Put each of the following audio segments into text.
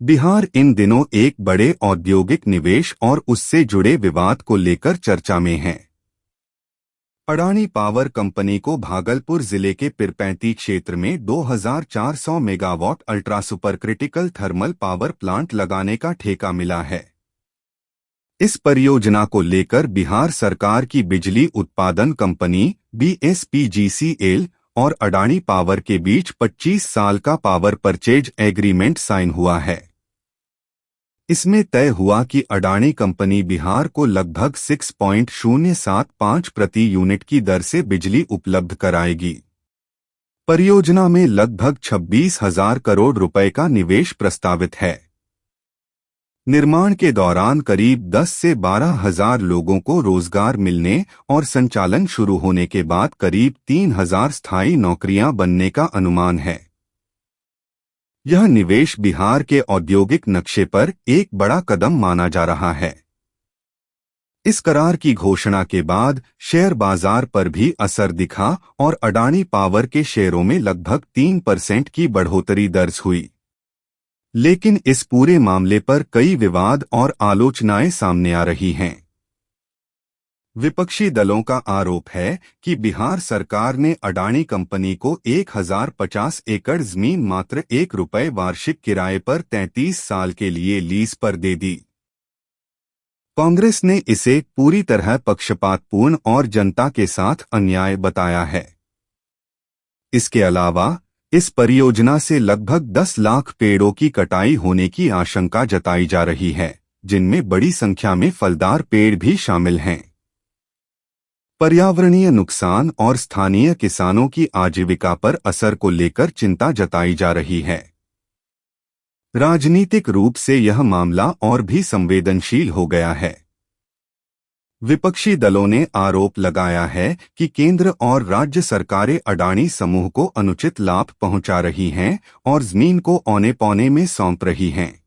बिहार इन दिनों एक बड़े औद्योगिक निवेश और उससे जुड़े विवाद को लेकर चर्चा में है। अडानी पावर कंपनी को भागलपुर जिले के पीरपैंती क्षेत्र में 2400 megawatt ultra super critical thermal power plant लगाने का ठेका मिला है। इस परियोजना को लेकर बिहार सरकार की बिजली उत्पादन कंपनी BSPGCL और अडानी पावर के बीच 25 साल का पावर परचेज एग्रीमेंट साइन हुआ है। इसमें तय हुआ कि अडानी कंपनी बिहार को लगभग 6.075 प्रति यूनिट की दर से बिजली उपलब्ध कराएगी। परियोजना में लगभग 26,000 करोड़ रुपए का निवेश प्रस्तावित है। निर्माण के दौरान करीब 10 से 12,000 लोगों को रोजगार मिलने और संचालन शुरू होने के बाद करीब 3,000 स्थायी नौकरियां बनने का अनुमान है। यह निवेश बिहार के औद्योगिक नक्शे पर एक बड़ा कदम माना जा रहा है। इस करार की घोषणा के बाद शेयर बाजार पर भी असर दिखा और अडानी पावर के शेयरों में लगभग 3% की बढ़ोतरी दर्ज हुई। लेकिन इस पूरे मामले पर कई विवाद और आलोचनाएं सामने आ रही हैं। विपक्षी दलों का आरोप है कि बिहार सरकार ने अडानी कंपनी को 1050 एकड़ जमीन मात्र ₹1 वार्षिक किराए पर 33 साल के लिए लीज पर दे दी। कांग्रेस ने इसे पूरी तरह पक्षपातपूर्ण और जनता के साथ अन्याय बताया है। इसके अलावा इस परियोजना से लगभग 10 लाख पेड़ों की कटाई होने की आशंका जताई जा रही है, जिनमें बड़ी संख्या में फलदार पेड़ भी शामिल हैं। पर्यावरणीय नुकसान और स्थानीय किसानों की आजीविका पर असर को लेकर चिंता जताई जा रही है। राजनीतिक रूप से यह मामला और भी संवेदनशील हो गया है। विपक्षी दलों ने आरोप लगाया है कि केंद्र और राज्य सरकारें अडानी समूह को अनुचित लाभ पहुंचा रही हैं और जमीन को औने पौने में सौंप रही हैं।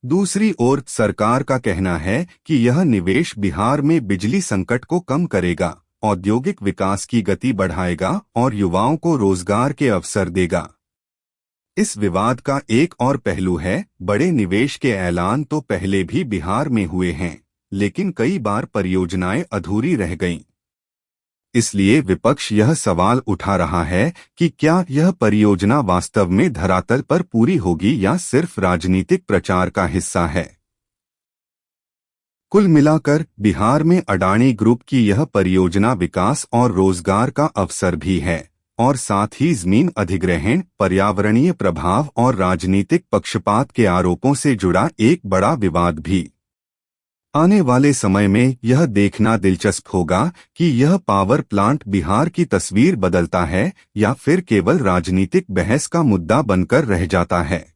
दूसरी ओर सरकार का कहना है कि यह निवेश बिहार में बिजली संकट को कम करेगा, औद्योगिक विकास की गति बढ़ाएगा और युवाओं को रोजगार के अवसर देगा। इस विवाद का एक और पहलू है, बड़े निवेश के ऐलान तो पहले भी बिहार में हुए हैं, लेकिन कई बार परियोजनाएं अधूरी रह गईं। इसलिए विपक्ष यह सवाल उठा रहा है कि क्या यह परियोजना वास्तव में धरातल पर पूरी होगी या सिर्फ राजनीतिक प्रचार का हिस्सा है। कुल मिलाकर बिहार में अडानी ग्रुप की यह परियोजना विकास और रोजगार का अवसर भी है और साथ ही जमीन अधिग्रहण, पर्यावरणीय प्रभाव और राजनीतिक पक्षपात के आरोपों से जुड़ा एक बड़ा विवाद भी। आने वाले समय में यह देखना दिलचस्प होगा कि यह पावर प्लांट बिहार की तस्वीर बदलता है या फिर केवल राजनीतिक बहस का मुद्दा बनकर रह जाता है।